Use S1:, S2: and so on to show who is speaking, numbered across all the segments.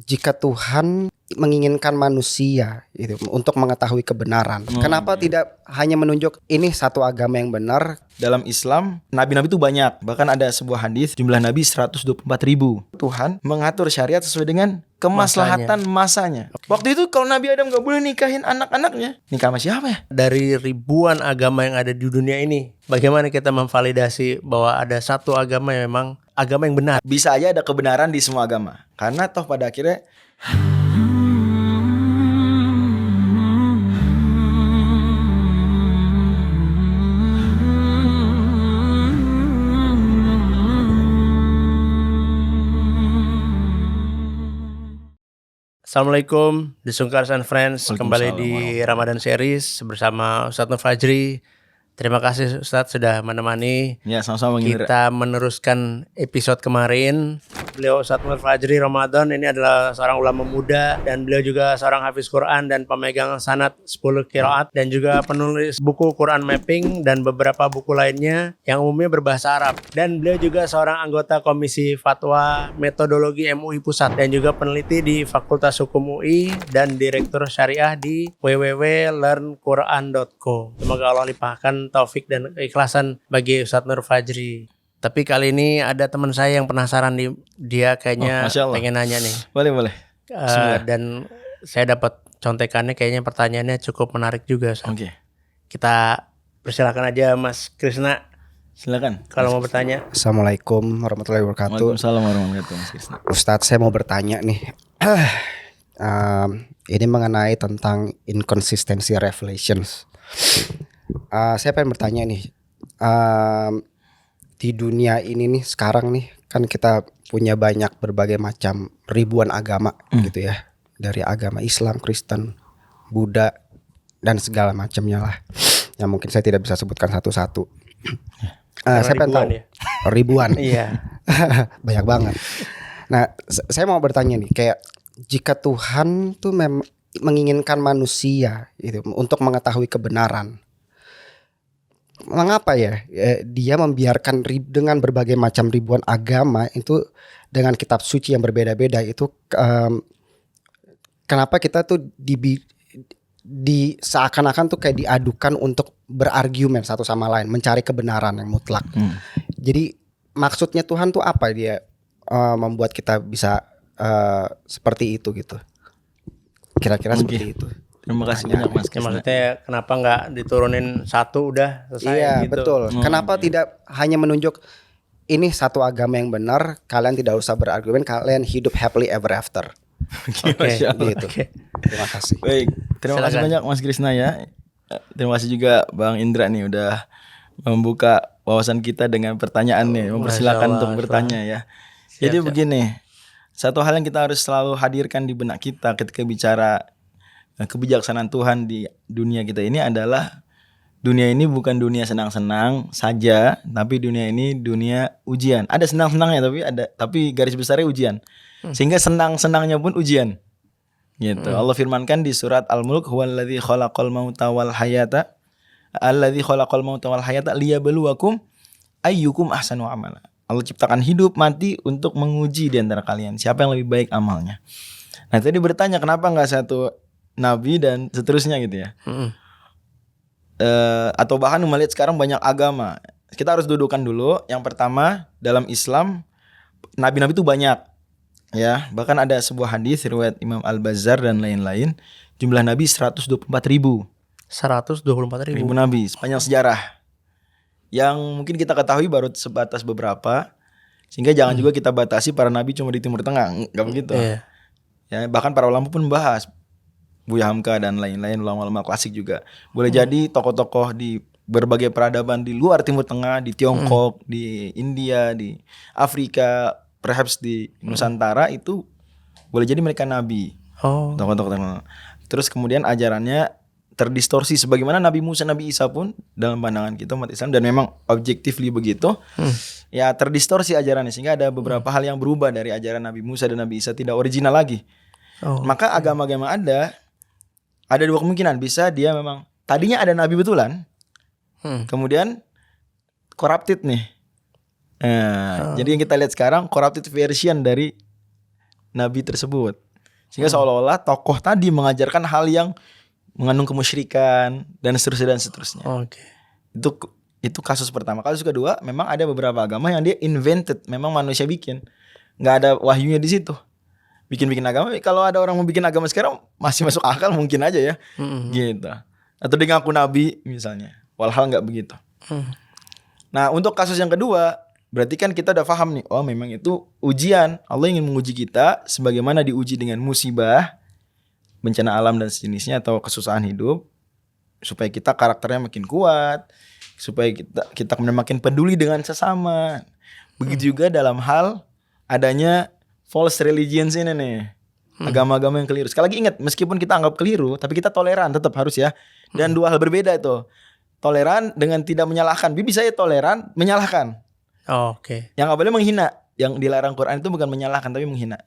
S1: jika Tuhan menginginkan manusia itu untuk mengetahui kebenaran, kenapa tidak hanya menunjuk ini satu agama yang benar?
S2: Dalam Islam, nabi-nabi itu banyak. Bahkan ada sebuah hadis, jumlah nabi 124.000. Tuhan mengatur syariat sesuai dengan kemaslahatan masanya. Waktu itu kalau Nabi Adam gak boleh nikahin anak-anaknya, nikah sama siapa ya?
S3: Dari ribuan agama yang ada di dunia ini, bagaimana kita memvalidasi bahwa ada satu agama yang memang agama yang benar?
S2: Bisa aja ada kebenaran di semua agama. Karena toh pada akhirnya
S3: Assalamualaikum, The Sungkars and Friends. Kembali di Ramadan Series bersama Ustadz Nur Fajri. Terima kasih Ustadz sudah menemani.
S2: Ya, sama-sama
S3: kita meneruskan episode kemarin. Beliau Ustadz Nur Fajri Ramadan ini adalah seorang ulama muda, dan beliau juga seorang hafiz Quran dan pemegang sanad 10 qiraat, dan juga penulis buku Quran Mapping dan beberapa buku lainnya yang umumnya berbahasa Arab. Dan beliau juga seorang anggota Komisi Fatwa Metodologi MUI Pusat, dan juga peneliti di Fakultas Hukum UI dan Direktur Syariah di www.learnquran.co. Semoga Allah limpahkan taufik dan keikhlasan bagi Ustadz Nur Fajri. Tapi kali ini ada teman saya yang penasaran nih, dia kayaknya pengen nanya nih.
S2: Boleh.
S3: Dan saya dapat contekannya, kayaknya pertanyaannya cukup menarik juga.
S2: Oke.
S3: Kita persilakan aja Mas Krisna.
S2: Silakan.
S3: Kalau mau bertanya.
S1: Assalamualaikum warahmatullahi wabarakatuh.
S2: Waalaikumsalam warahmatullahi wabarakatuh, Mas Krisna.
S1: Ustadz, saya mau bertanya nih. Ini mengenai tentang inconsistency revelations. Saya pengen bertanya nih, di dunia ini nih sekarang nih kan kita punya banyak berbagai macam ribuan agama gitu ya, dari agama Islam, Kristen, Buddha dan segala macamnya lah, yang mungkin saya tidak bisa sebutkan satu-satu. Saya pengen tahu ribuan,
S3: Iya.
S1: banyak banget. Nah, saya mau bertanya nih, kayak jika Tuhan tuh menginginkan manusia itu untuk mengetahui kebenaran, mengapa ya dia membiarkan dengan berbagai macam ribuan agama itu dengan kitab suci yang berbeda-beda itu, kenapa kita tuh di seakan-akan tuh kayak diadukan untuk berargumen satu sama lain, mencari kebenaran yang mutlak. Jadi maksudnya Tuhan tuh apa, dia membuat kita bisa seperti itu gitu, kira-kira seperti itu.
S2: Terima kasih banyak Mas Krisna.
S3: Maksudnya kenapa nggak diturunin satu udah selesai?
S1: Iya
S3: gitu.
S1: betul. Kenapa tidak hanya menunjuk ini satu agama yang benar, kalian tidak usah berargumen, kalian hidup happily ever after.
S3: Oke,
S1: gitu. Terima kasih.
S2: Baik, terima kasih banyak Mas Krisna ya. Terima kasih juga Bang Indra nih udah membuka wawasan kita dengan pertanyaan nih, mempersilakan untuk bertanya ya. Jadi begini, satu hal yang kita harus selalu hadirkan di benak kita ketika bicara kebijaksanaan Tuhan di dunia kita ini adalah, dunia ini bukan dunia senang-senang saja, tapi dunia ini dunia ujian. Ada senang-senangnya tapi garis besarnya ujian. Sehingga senang-senangnya pun ujian. Gitu. Allah firmankan di surat Al-Mulk, huwallazi khalaqal mauta wal hayata liyabluwakum ayyukum ahsanu amala. Allah ciptakan hidup mati untuk menguji di antara kalian siapa yang lebih baik amalnya. Nah, tadi bertanya kenapa enggak satu nabi dan seterusnya gitu ya. Atau bahkan melihat sekarang banyak agama. Kita harus dudukkan dulu. Yang pertama, dalam Islam nabi-nabi itu banyak ya. Bahkan ada sebuah hadis riwayat Imam Al-Bazzar dan lain-lain, jumlah nabi 124.000.
S3: 124.000
S2: nabi sepanjang sejarah. Yang mungkin kita ketahui baru sebatas beberapa. Sehingga jangan juga kita batasi para nabi cuma di Timur Tengah, enggak begitu. Ya, bahkan para ulama pun membahas, Buya Hamka dan lain-lain, ulama-ulama klasik juga. Boleh jadi tokoh-tokoh di berbagai peradaban di luar Timur Tengah, di Tiongkok, di India, di Afrika, perhaps di Nusantara, itu boleh jadi mereka nabi. Tokoh-tokoh. Terus kemudian ajarannya terdistorsi sebagaimana Nabi Musa, Nabi Isa pun dalam pandangan kita umat Islam, dan memang objectively begitu. Ya terdistorsi ajarannya, sehingga ada beberapa hal yang berubah dari ajaran Nabi Musa dan Nabi Isa, tidak original lagi. Maka agama-agama ada dua kemungkinan. Bisa dia memang tadinya ada nabi betulan, kemudian corrupted nih. Jadi yang kita lihat sekarang corrupted version dari nabi tersebut. Sehingga seolah-olah tokoh tadi mengajarkan hal yang mengandung kemusyrikan dan seterusnya.
S3: Oke.
S2: Itu kasus pertama. Kasus kedua, memang ada beberapa agama yang dia invented, memang manusia bikin, nggak ada wahyunya di situ. Bikin agama. Kalau ada orang mau bikin agama sekarang masih masuk akal mungkin aja ya, gitu. Atau dia ngaku nabi misalnya, walhal nggak begitu. Nah untuk kasus yang kedua, berarti kan kita udah paham nih, oh memang itu ujian. Allah ingin menguji kita, sebagaimana diuji dengan musibah, bencana alam dan sejenisnya atau kesusahan hidup, supaya kita karakternya makin kuat, supaya kita makin peduli dengan sesama. Begitu juga dalam hal adanya false religions ini nih, agama-agama yang keliru. Sekali lagi ingat, meskipun kita anggap keliru, tapi kita toleran tetap harus ya. Dan dua hal berbeda itu, toleran dengan tidak menyalahkan. Bisa ya toleran, menyalahkan.
S3: Oke.
S2: Yang nggak boleh menghina. Yang dilarang Quran itu bukan menyalahkan tapi menghina.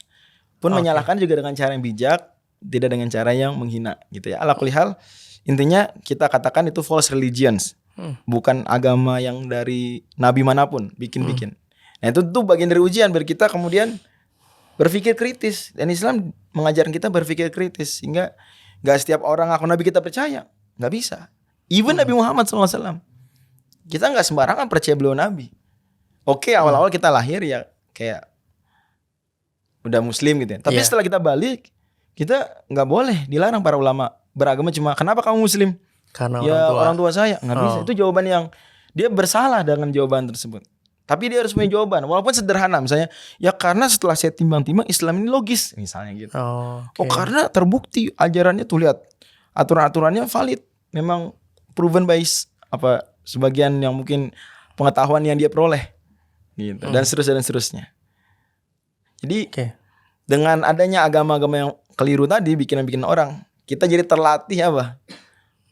S2: Pun menyalahkan juga dengan cara yang bijak, tidak dengan cara yang menghina gitu ya. Ala kulli hal, intinya kita katakan itu false religions. Bukan agama yang dari nabi manapun bikin-bikin. Nah itu tuh bagian dari ujian biar kita kemudian berpikir kritis. Dan Islam mengajarkan kita berpikir kritis, sehingga gak setiap orang ngaku nabi kita percaya. Gak bisa. Even Nabi Muhammad SAW, kita gak sembarangan percaya beliau nabi. Oke, awal-awal kita lahir ya kayak udah muslim gitu ya. Tapi setelah kita balik, kita gak boleh, dilarang para ulama beragama cuma kenapa kamu muslim?
S3: Karena
S2: Ya orang tua saya. Gak bisa. Itu jawaban yang dia bersalah dengan jawaban tersebut. Tapi dia harus punya jawaban, walaupun sederhana. Misalnya, ya karena setelah saya timbang-timbang Islam ini logis, misalnya gitu. Oh karena terbukti ajarannya tuh lihat, aturan-aturannya valid, memang proven by sebagian yang mungkin pengetahuan yang dia peroleh, gitu. Dan seterusnya. Jadi dengan adanya agama-agama yang keliru tadi, bikinan orang, kita jadi terlatih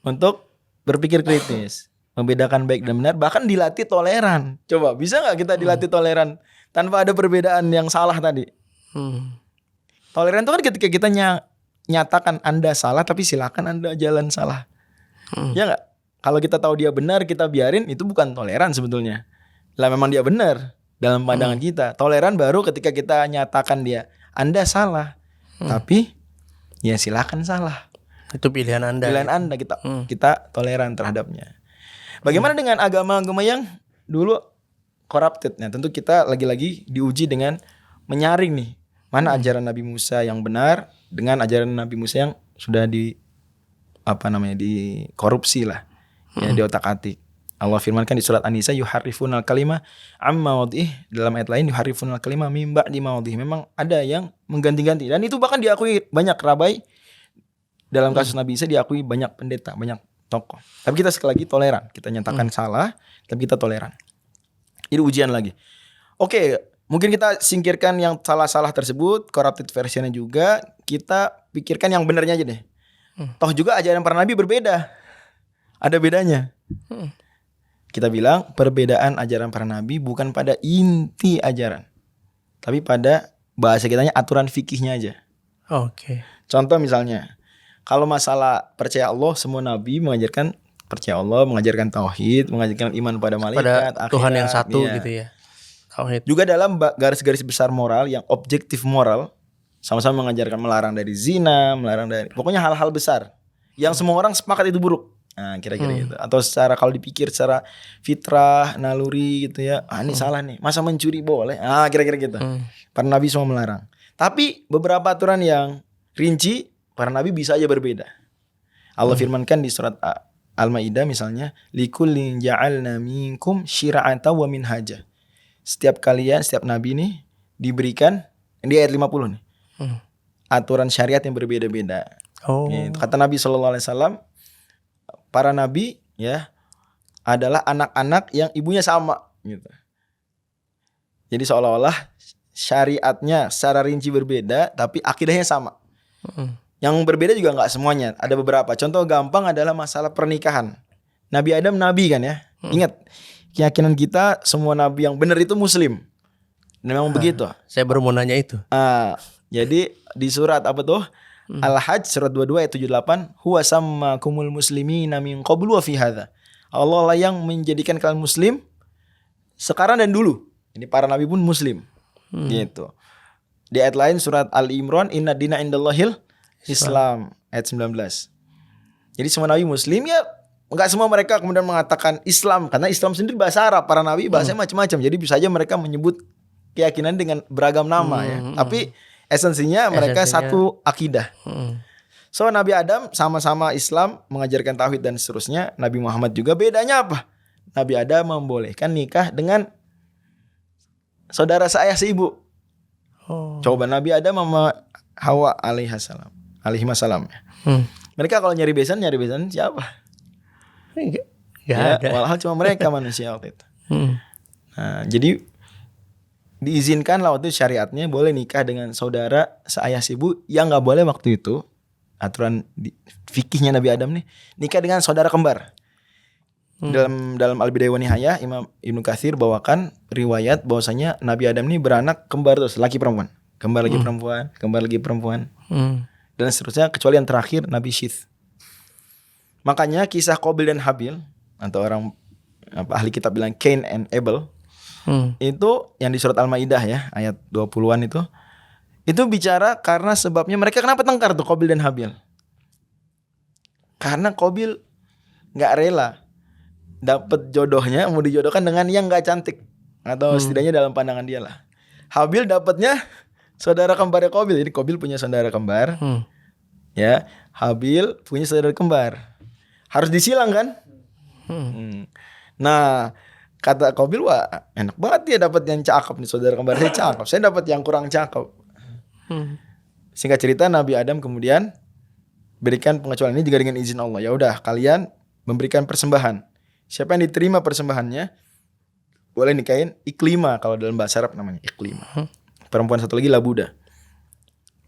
S2: untuk berpikir kritis. Membedakan baik dan benar, bahkan dilatih toleran. Coba bisa gak kita dilatih toleran tanpa ada perbedaan yang salah tadi? Toleran itu kan ketika kita nyatakan Anda salah, tapi silakan Anda jalan salah. Ya gak? Kalau kita tahu dia benar, kita biarin, itu bukan toleran sebetulnya. Lah memang dia benar dalam pandangan kita. Toleran baru ketika kita nyatakan dia Anda salah, tapi ya silakan salah.
S3: Itu pilihan Anda.
S2: Pilihan Anda, kita toleran terhadapnya. Bagaimana dengan agama-agama yang dulu corrupted? Nah, tentu kita lagi-lagi diuji dengan menyaring nih, mana ajaran Nabi Musa yang benar dengan ajaran Nabi Musa yang sudah dikorupsi lah, ya diotak-atik. Allah firmankan di surat An-Nisa, yuharrifunal kalima amma wadih, dalam ayat lain yuharrifunal kalima mim ba'di mawadih. Memang ada yang mengganti-ganti, dan itu bahkan diakui banyak rabai. Dalam kasus Nabi Isa diakui banyak pendeta, banyak tokoh. Tapi kita sekali lagi toleran. Kita nyatakan salah, tapi kita toleran. Ini ujian lagi. Oke, mungkin kita singkirkan yang salah-salah tersebut, corrupted versionnya juga. Kita pikirkan yang benarnya aja deh. Toh juga ajaran para nabi berbeda. Ada bedanya. Kita bilang perbedaan ajaran para nabi bukan pada inti ajaran, tapi pada bahasa kitanya aturan fikihnya aja.
S3: Oke.
S2: Contoh misalnya, kalau masalah percaya Allah, semua nabi mengajarkan percaya Allah, mengajarkan tauhid, mengajarkan iman pada malaikat,
S3: pada Tuhan
S2: akhirat,
S3: yang satu
S2: ya.
S3: gitu ya. Tauhid.
S2: Juga dalam garis-garis besar moral yang objektif moral, sama-sama mengajarkan melarang dari zina, melarang dari pokoknya hal-hal besar yang semua orang sepakat itu buruk. Nah, kira-kira gitu. Atau secara kalau dipikir secara fitrah, naluri gitu ya. Ini salah nih. Masa mencuri boleh? Kira-kira gitu. Para nabi semua melarang. Tapi beberapa aturan yang rinci para nabi bisa aja berbeda. Allah firmankan di surat Al-Maidah misalnya, likullin ja'alna minkum syira'atan wa minhaja. Setiap nabi nih diberikan di ayat 50 nih. Aturan syariat yang berbeda-beda. Gitu. Kata Nabi SAW, para nabi ya adalah anak-anak yang ibunya sama gitu. Jadi seolah-olah syariatnya secara rinci berbeda tapi akidahnya sama. Yang berbeda juga nggak semuanya, ada beberapa. Contoh gampang adalah masalah pernikahan. Nabi Adam nabi kan ya. Ingat, keyakinan kita semua nabi yang benar itu muslim. Dan memang begitu.
S3: Saya baru mau nanya itu.
S2: Jadi di surat apa tuh? Al-Hajj surat 22 ayat 78, huwa sammakumul muslimina min qablu wa fi hadza. Allah lah yang menjadikan kalian muslim sekarang dan dulu. Ini para nabi pun muslim. Gitu. Di ayat lain surat Ali Imran, inna dina indallahil Islam ayat 19. Jadi semua nabi muslim ya, enggak semua mereka kemudian mengatakan Islam, karena Islam sendiri bahasa Arab, para nabi bahasanya macam-macam. Jadi bisa aja mereka menyebut keyakinan dengan beragam nama ya. Tapi esensinya mereka satu akidah. So Nabi Adam sama-sama Islam, mengajarkan tauhid dan seterusnya. Nabi Muhammad juga, bedanya apa? Nabi Adam membolehkan nikah dengan saudara seayah seibu. Coba Nabi Adam sama Hawa alaihissalam. Mereka kalau nyari besan siapa?
S3: Gak ada.
S2: Walhal cuma mereka manusia waktu itu. Nah, jadi diizinkan lah waktu itu syariatnya boleh nikah dengan saudara seayah seibu. Yang nggak boleh waktu itu, aturan fikihnya Nabi Adam nih, nikah dengan saudara kembar. Dalam Al-Bidayah wa Nihayah, Imam Ibnu Katsir bawakan riwayat bahwasanya Nabi Adam ini beranak kembar terus, laki perempuan, kembar lagi perempuan, kembar lagi perempuan, dan seterusnya, kecuali yang terakhir Nabi Syith. Makanya kisah Qabil dan Habil, atau orang ahli kitab bilang Cain and Abel, itu yang di surat Al-Maidah ya, ayat 20-an itu bicara karena sebabnya mereka kenapa tengkar tuh Qabil dan Habil. Karena Qabil nggak rela dapat jodohnya, mau dijodohkan dengan yang nggak cantik, atau setidaknya dalam pandangan dia lah. Habil dapatnya saudara kembarnya Qabil. Jadi Qabil punya saudara kembar, ya. Habil punya saudara kembar. Harus disilang kan? Nah, kata Qabil, wah enak banget dia dapat yang cakep nih, saudara kembar saya cakep. Saya dapat yang kurang cakep. Singkat cerita, Nabi Adam kemudian berikan pengecualian ini juga dengan izin Allah. Ya udah, kalian memberikan persembahan. Siapa yang diterima persembahannya boleh nikahin Iklima, kalau dalam bahasa Arab namanya Iklima. Perempuan satu lagi Labuda.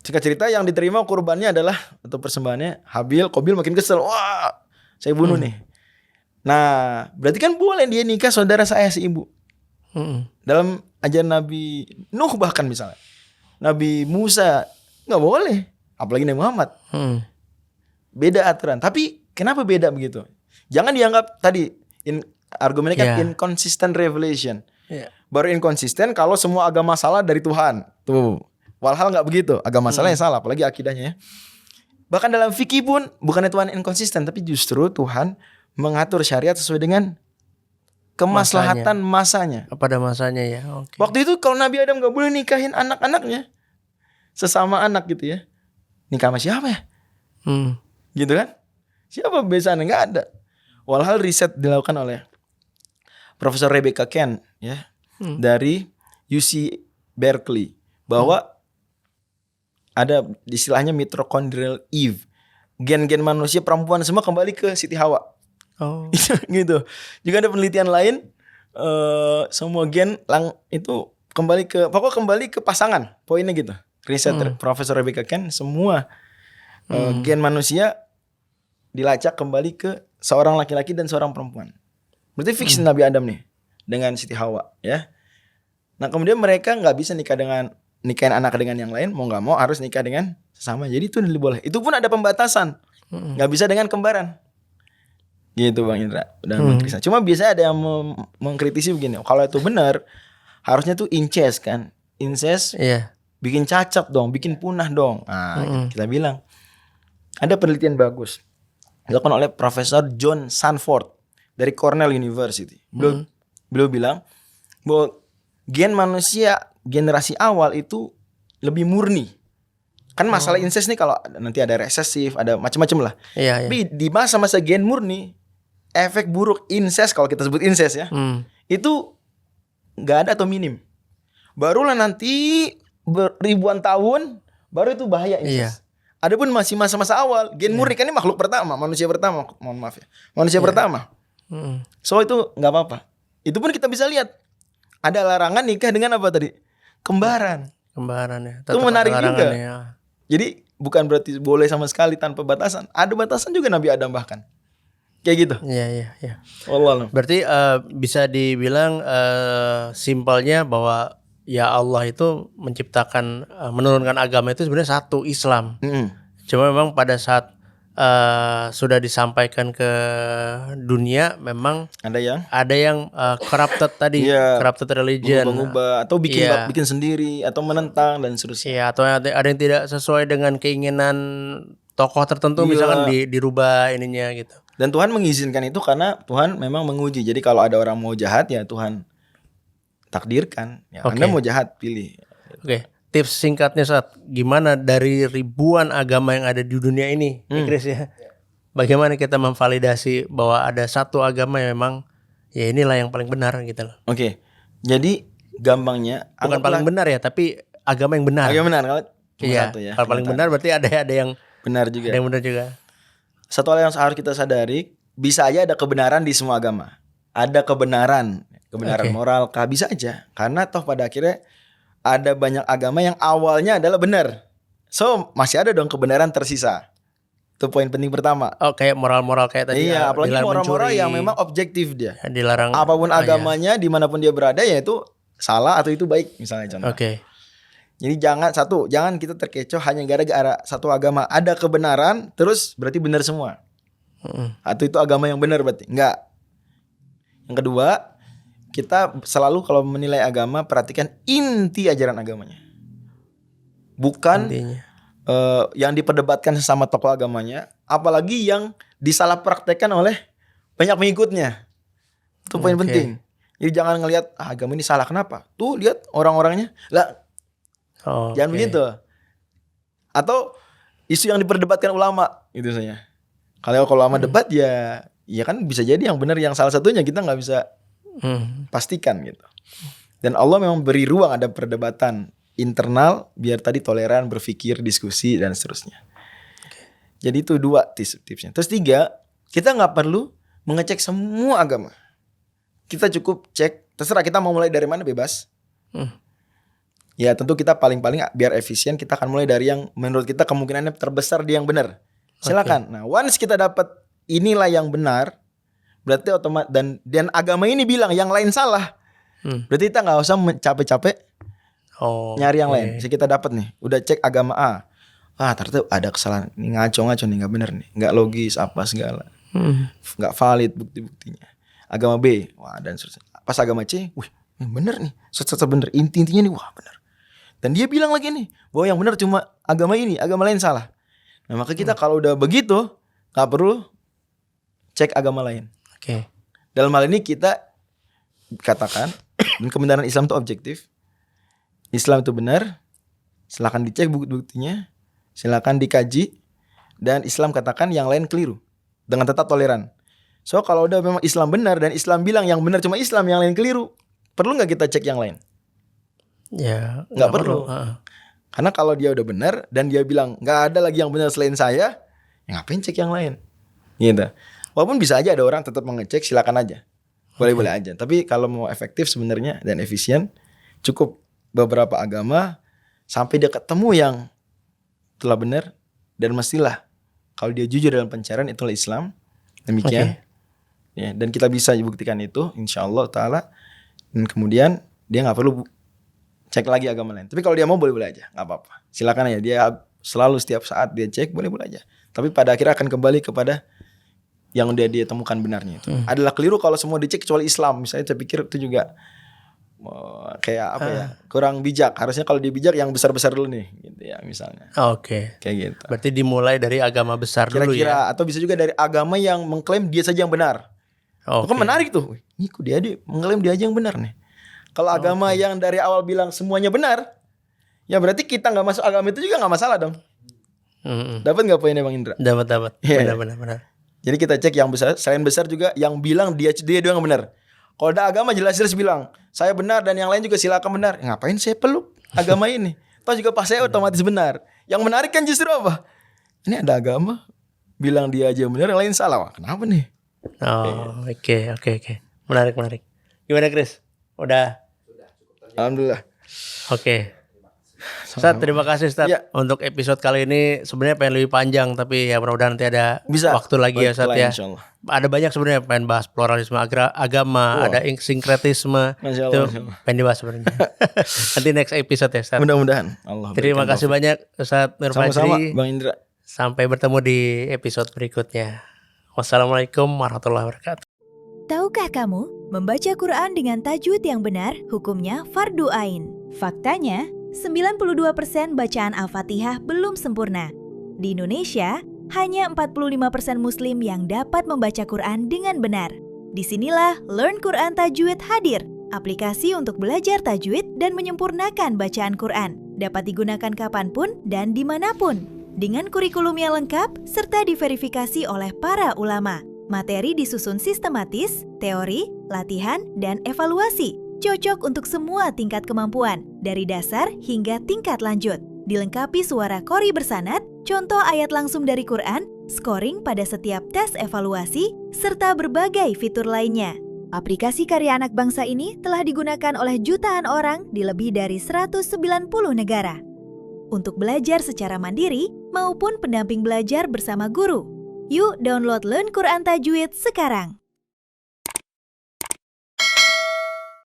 S2: Singkat cerita, yang diterima kurbannya adalah, atau persembahannya, Habil. Qabil makin kesel. Wah, saya bunuh nih. Nah, berarti kan boleh dia nikah saudara saya seibu. Dalam ajaran Nabi Nuh bahkan misalnya, Nabi Musa nggak boleh, apalagi Nabi Muhammad. Beda aturan. Tapi kenapa beda begitu? Jangan dianggap tadi argumennya kan inconsistent revelation. Baru inconsistent kalau semua agama salah dari Tuhan. Tuh. Walhal nggak begitu. Agama salahnya salah, apalagi akidahnya ya. Bahkan dalam fikih pun bukannya Tuhan inconsistent, tapi justru Tuhan mengatur syariat sesuai dengan kemaslahatan masanya.
S3: Pada masanya ya. Okay.
S2: Waktu itu kalau Nabi Adam nggak boleh nikahin anak-anaknya, sesama anak gitu ya. Nikah sama siapa ya? Gitu kan? Siapa besannya? Nggak ada. Walhal riset dilakukan oleh Profesor Rebecca Kent ya, dari UC Berkeley, bahwa ada istilahnya mitochondrial Eve. Gen-gen manusia perempuan semua kembali ke Siti Hawa. Gitu. Juga ada penelitian lain, semua gen itu kembali ke pasangan. Poinnya gitu. Riset Profesor Rebecca Kent, semua gen manusia dilacak kembali ke seorang laki-laki dan seorang perempuan. Berarti fix Nabi Adam nih dengan Siti Hawa ya. Nah, kemudian mereka nggak bisa nikahin anak dengan yang lain, mau nggak mau harus nikah dengan sesama. Jadi itu boleh. Itu pun ada pembatasan. Nggak bisa dengan kembaran. Gitu Bang Indra. Cuma biasanya ada yang mengkritisi begini. Kalau itu benar, harusnya tuh incest kan. Incest bikin cacat dong, bikin punah dong. Nah, kita bilang ada penelitian bagus dilakukan oleh Profesor John Sanford dari Cornell University. Beliau bilang bahwa gen manusia generasi awal itu lebih murni. Kan masalah incest nih, kalau nanti ada resesif, ada macam-macam lah. Tapi di masa-masa gen murni, efek buruk incest, kalau kita sebut incest ya, itu nggak ada atau minim. Barulah nanti ribuan tahun baru itu bahaya incest. Adapun masih masa-masa awal, gen murni kan ini makhluk pertama, manusia pertama, mohon maaf ya, manusia pertama. So itu nggak apa-apa. Itu pun kita bisa lihat ada larangan nikah dengan apa tadi? Kembaran ya. Itu menarik juga. Ya. Jadi bukan berarti boleh sama sekali tanpa batasan. Ada batasan juga Nabi Adam bahkan. Kayak gitu.
S3: Iya.
S2: Wallah.
S3: Berarti bisa dibilang simpelnya bahwa ya Allah itu menciptakan, menurunkan agama itu sebenarnya satu, Islam. Cuma memang pada saat sudah disampaikan ke dunia, memang
S2: Ada yang
S3: corrupted tadi,
S2: Iya,
S3: corrupted religion.
S2: mengubah atau bikin
S3: Iya.
S2: bikin sendiri atau menentang dan seterusnya.
S3: Iya, atau ada yang tidak sesuai dengan keinginan tokoh tertentu,
S2: Iya.
S3: misalkan dirubah ininya gitu.
S2: Dan Tuhan mengizinkan itu karena Tuhan memang menguji. Jadi kalau ada orang mau jahat ya Tuhan takdirkan. Ya,
S3: Oke.
S2: Anda mau jahat pilih.
S3: Oke, tips singkatnya saat gimana dari ribuan agama yang ada di dunia ini, ya Chris ya. Bagaimana kita memvalidasi bahwa ada satu agama yang memang ya inilah yang paling benar gitu loh.
S2: Oke. Jadi gampangnya
S3: Bukan paling benar ya, tapi agama yang benar.
S2: agama benar kalau cuma
S3: Iya,
S2: satu ya.
S3: kalau paling benar berarti ada yang
S2: Benar juga.
S3: ada yang benar juga.
S2: Satu hal yang harus kita sadari, bisa aja ada kebenaran di semua agama. Ada kebenaran
S3: Oke.
S2: moral kah, bisa aja. Karena toh pada akhirnya ada banyak agama yang awalnya adalah benar. So, masih ada dong kebenaran tersisa. Itu poin penting pertama.
S3: Oh, kayak moral-moral kayak tadi.
S2: Iya, apalagi
S3: dilarang
S2: moral-moral
S3: mencuri,
S2: yang memang objektif dia.
S3: dilarang
S2: Apapun
S3: ya.
S2: agamanya, dimanapun dia berada, ya itu salah atau itu baik, misalnya contoh.
S3: Oke.
S2: Jadi jangan kita terkecoh hanya gara-gara satu agama ada kebenaran, terus berarti benar semua. Atau itu agama yang benar berarti. Enggak. Yang kedua, kita selalu kalau menilai agama perhatikan inti ajaran agamanya. Bukan
S3: Intinya.
S2: yang diperdebatkan sesama tokoh agamanya, apalagi yang disalah praktekkan oleh banyak pengikutnya. Itu poin
S3: Oke.
S2: penting. Jadi jangan ngelihat agama ini salah kenapa? Tuh lihat orang-orangnya. Lah,
S3: Oh,
S2: jangan
S3: oke.
S2: begitu. Atau isu yang diperdebatkan ulama gitu saja. Kalau ulama debat ya kan bisa jadi yang benar yang salah satunya kita nggak bisa pastikan gitu. Dan Allah memang beri ruang ada perdebatan internal biar tadi toleran, berpikir, diskusi dan seterusnya. Jadi itu 2 tipsnya. Terus 3, kita nggak perlu mengecek semua agama. Kita cukup cek, terserah kita mau mulai dari mana bebas. Ya tentu kita paling-paling biar efisien kita akan mulai dari yang menurut kita kemungkinannya terbesar dia yang benar. Silakan. Nah, once kita dapat inilah yang benar, berarti otomatis dan agama ini bilang yang lain salah. Berarti kita nggak usah capek-capek nyari yang lain. Jadi kita dapat nih, udah cek agama A. Ternyata ada kesalahan. Ini ngaco nih, nggak benar nih, nggak logis apa segala, nggak valid bukti-buktinya. Agama B, dan seterusnya. Pas agama C, bener nih, bener. Intinya nih, bener. Dan dia bilang lagi nih, bahwa yang benar cuma agama ini, agama lain salah. Nah maka kita kalau udah begitu, nggak perlu cek agama lain.
S3: Oke.
S2: Dalam hal ini kita katakan, dan kebenaran Islam itu objektif. Islam itu benar, silakan dicek bukti-buktinya, silakan dikaji, dan Islam katakan yang lain keliru, dengan tetap toleran. So kalau udah memang Islam benar dan Islam bilang yang benar cuma Islam, yang lain keliru, perlu nggak kita cek yang lain?
S3: Ya,
S2: Nggak perlu. Karena kalau dia udah benar dan dia bilang nggak ada lagi yang benar selain saya, ya ngapain cek yang lain? Gitu. Walaupun bisa aja ada orang tetap mengecek, silakan aja, boleh-boleh aja. Tapi kalau mau efektif sebenarnya dan efisien, cukup beberapa agama sampai dia ketemu yang telah benar dan mestilah kalau dia jujur dalam pencarian itulah Islam. Demikian. Ya, dan kita bisa buktikan itu, insyaallah taala. Dan kemudian dia nggak perlu cek lagi agama lain. Tapi kalau dia mau boleh-boleh aja, nggak apa-apa. Silakan ya. Dia selalu setiap saat dia cek boleh-boleh aja. Tapi pada akhirnya akan kembali kepada yang dia temukan benarnya itu. Adalah keliru kalau semua dicek kecuali Islam. Misalnya saya pikir itu juga kayak apa ya? Kurang bijak. Harusnya kalau dia bijak yang besar-besar dulu nih, gitu ya misalnya.
S3: Oke.
S2: Kayak gitu.
S3: Berarti dimulai dari agama besar dulu
S2: Kira-kira
S3: ya.
S2: atau bisa juga dari agama yang mengklaim dia saja yang benar.
S3: Oke.
S2: Kan menarik tuh. Ini kok dia mengklaim dia aja yang benar nih. Kalau agama yang dari awal bilang semuanya benar, ya berarti kita nggak masuk agama itu juga nggak masalah dong. Dapat nggak poinnya Bang Indra?
S3: Dapat.
S2: Yeah.
S3: Benar.
S2: Jadi kita cek yang besar, selain besar juga yang bilang dia doang yang benar. Kalau ada agama jelas-jelas bilang saya benar dan yang lain juga silakan benar. Ya, ngapain saya peluk agama ini? Toh juga pas saya otomatis benar. Yang menarik kan justru apa? Ini ada agama bilang dia aja benar, yang lain salah. Wah, kenapa nih?
S3: Oh, oke. Menarik. Gimana Chris? Udah.
S2: Alhamdulillah.
S3: Oke. Ustaz, terima kasih Ustaz.
S2: Ya.
S3: Untuk episode kali ini sebenarnya pengen lebih panjang, tapi ya mudah-mudahan nanti ada
S2: Bisa.
S3: waktu lagi ya Ustaz ya.
S2: Insyaallah.
S3: Ada banyak sebenarnya pengen bahas pluralisme agama, ada sinkretisme.
S2: Masya Allah,
S3: Itu
S2: Masya Allah.
S3: pengen dibahas sebenarnya. Nanti next episode ya Ustaz.
S2: Mudah-mudahan Allah
S3: Terima
S2: berikan
S3: kasih
S2: taufik.
S3: banyak Ustaz Nur
S2: Sama-sama
S3: Fajri.
S2: Bang Indra.
S3: Sampai bertemu di episode berikutnya. Wassalamualaikum warahmatullahi wabarakatuh.
S4: Tahukah kamu, membaca Quran dengan tajwid yang benar hukumnya fardu ain. Faktanya, 92% bacaan Al-Fatihah belum sempurna. Di Indonesia, hanya 45% Muslim yang dapat membaca Quran dengan benar. Disinilah Learn Quran Tajwid hadir, aplikasi untuk belajar tajwid dan menyempurnakan bacaan Quran. Dapat digunakan kapanpun dan dimanapun. Dengan kurikulum yang lengkap serta diverifikasi oleh para ulama. Materi disusun sistematis, teori, latihan, dan evaluasi. Cocok untuk semua tingkat kemampuan, dari dasar hingga tingkat lanjut. Dilengkapi suara qori bersanad, contoh ayat langsung dari Quran, scoring pada setiap tes evaluasi, serta berbagai fitur lainnya. Aplikasi karya anak bangsa ini telah digunakan oleh jutaan orang di lebih dari 190 negara. Untuk belajar secara mandiri maupun pendamping belajar bersama guru. Yuk download Learn Quran Tajwid sekarang.